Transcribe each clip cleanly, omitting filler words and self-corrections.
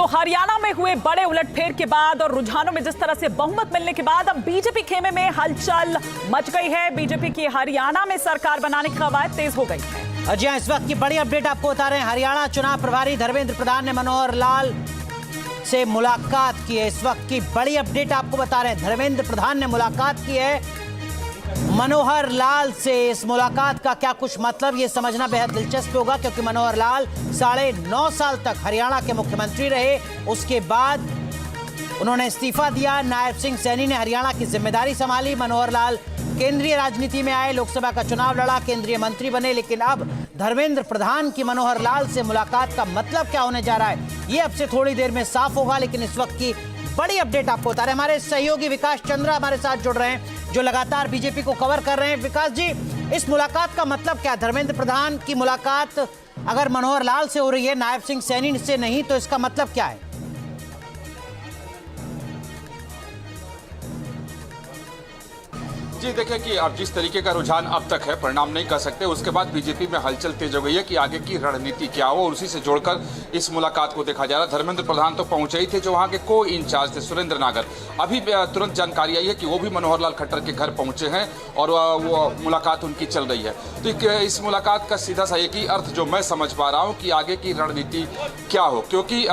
हरियाणा में हुए बड़े उलटफेर के बाद और रुझानों में जिस तरह से बहुमत मिलने के बाद अब बीजेपी खेमे में हलचल मच गई है। बीजेपी की हरियाणा में सरकार बनाने की कवायद तेज हो गई है। जी हां, इस वक्त की बड़ी अपडेट आपको बता रहे हैं। हरियाणा चुनाव प्रभारी धर्मेंद्र प्रधान ने मनोहर लाल से मुलाकात की है। इस वक्त की बड़ी अपडेट आपको बता रहे हैं, धर्मेंद्र प्रधान ने मुलाकात की है मनोहर लाल से। इस मुलाकात का क्या कुछ मतलब, ये समझना बेहद दिलचस्प होगा, क्योंकि मनोहर लाल 9.5 साल तक हरियाणा के मुख्यमंत्री रहे। उसके बाद उन्होंने इस्तीफा दिया। नायब सिंह सैनी ने हरियाणा की जिम्मेदारी संभाली। मनोहर लाल केंद्रीय राजनीति में आए, लोकसभा का चुनाव लड़ा, केंद्रीय मंत्री बने। लेकिन अब धर्मेंद्र प्रधान की मनोहर लाल से मुलाकात का मतलब क्या होने जा रहा है, ये अब से थोड़ी देर में साफ होगा। लेकिन इस वक्त की बड़ी अपडेट आपको बता रहे हैं, हमारे सहयोगी विकास चंद्रा हमारे साथ जुड़ रहे हैं, जो लगातार बीजेपी को कवर कर रहे हैं। विकास जी, इस मुलाकात का मतलब क्या है? धर्मेंद्र प्रधान की मुलाकात अगर मनोहर लाल से हो रही है, नायब सिंह सैनी से नहीं, तो इसका मतलब क्या है? जी देखिए कि अब जिस तरीके का रुझान अब तक है, परिणाम नहीं कह सकते। उसके बाद बीजेपी में हलचल तेज हो गई है कि आगे की रणनीति क्या हो, और उसी से जोड़कर इस मुलाकात को देखा जा रहा है। धर्मेंद्र प्रधान तो पहुंचे ही थे, जो वहां के को इंचार्ज थे सुरेंद्र नागर। अभी तुरंत जानकारी आई है कि वो भी मनोहर लाल खट्टर के घर पहुंचे हैं और वो मुलाकात उनकी चल रही है। तो इस मुलाकात का सीधा सा एक ही अर्थ जो मैं समझ पा रहा हूँ कि आगे की रणनीति क्या हो, क्योंकि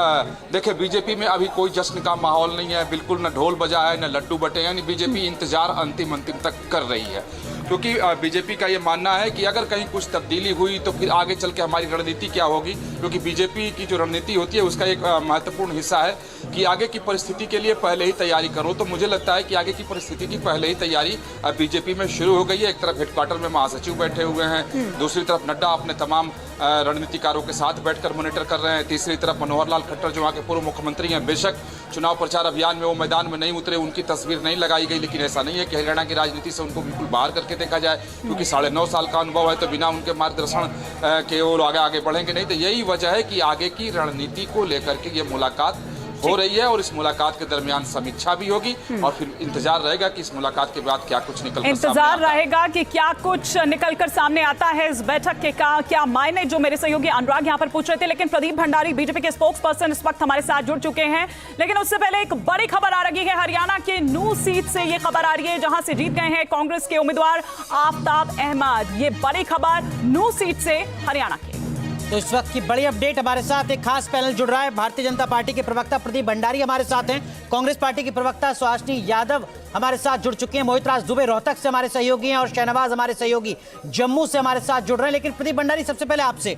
देखिए बीजेपी में अभी कोई जश्न का माहौल नहीं है, बिल्कुल न ढोल बजा है न लड्डू बटे हैं। बीजेपी इंतजार अंतिम तक कर रही है, क्योंकि बीजेपी का ये मानना है कि अगर कहीं कुछ तब्दीली हुई तो फिर आगे चल के हमारी रणनीति क्या होगी। क्योंकि बीजेपी की जो रणनीति होती है उसका एक महत्वपूर्ण हिस्सा है कि आगे की परिस्थिति के लिए पहले ही तैयारी करो। तो मुझे लगता है कि आगे की परिस्थिति की पहले ही तैयारी बीजेपी में शुरू हो गई है। एक तरफ हेडक्वार्टर में महासचिव बैठे हुए हैं, दूसरी तरफ नड्डा अपने तमाम रणनीतिकारों के साथ बैठकर मॉनिटर कर रहे हैं, तीसरी तरफ मनोहर लाल खट्टर जो वहाँ के पूर्व मुख्यमंत्री हैं। बेशक चुनाव प्रचार अभियान में वो मैदान में नहीं उतरे, उनकी तस्वीर नहीं लगाई गई, लेकिन ऐसा नहीं है कि हरियाणा की राजनीति से उनको बिल्कुल बाहर करके देखा जाए, क्योंकि 9.5 साल का अनुभव है। तो बिना उनके मार्गदर्शन के वो आगे बढ़ेंगे नहीं। तो यही वजह है कि आगे की रणनीति को लेकर के ये मुलाकात हो रही है, और इस मुलाकात के दरमियान समीक्षा भी होगी और फिर इंतजार रहेगा कि इस मुलाकात के बाद क्या कुछ इंतजार रहेगा कि क्या कुछ निकलकर सामने आता है इस बैठक के का क्या मायने, जो मेरे सहयोगी अनुराग यहाँ पर पूछ रहे थे। लेकिन प्रदीप भंडारी बीजेपी के स्पोक्स पर्सन इस वक्त हमारे साथ जुड़ चुके हैं। लेकिन उससे पहले एक बड़ी खबर आ रही है, हरियाणा के नूह सीट से ये खबर आ रही है, जहां से जीत गए हैं कांग्रेस के उम्मीदवार आफ्ताब अहमद। ये बड़ी खबर नूह सीट से हरियाणा की। तो इस वक्त की बड़ी अपडेट, हमारे साथ एक खास पैनल जुड़ रहा है। भारतीय जनता पार्टी के प्रवक्ता प्रदीप भंडारी हमारे साथ हैं, कांग्रेस पार्टी की प्रवक्ता सुहासिनी यादव हमारे साथ जुड़ चुके हैं, मोहित राज दुबे रोहतक से हमारे सहयोगी हैं, और शहनवाज हमारे सहयोगी जम्मू से हमारे साथ जुड़ रहे हैं। लेकिन प्रदीप भंडारी, सबसे पहले आपसे,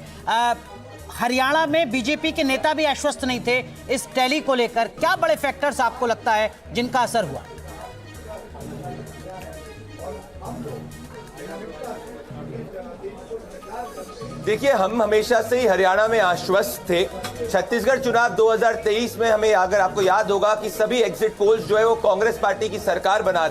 हरियाणा में बीजेपी के नेता भी आश्वस्त नहीं थे इस टैली को लेकर। क्या बड़े फैक्टर्स आपको लगता है जिनका असर हुआ? देखिए, हम हमेशा से ही हरियाणा में आश्वस्त थे। छत्तीसगढ़ चुनाव 2023 में हमें, अगर आपको याद होगा, कि सभी एग्जिट पोल्स जो है वो कांग्रेस पार्टी की सरकार बना रहे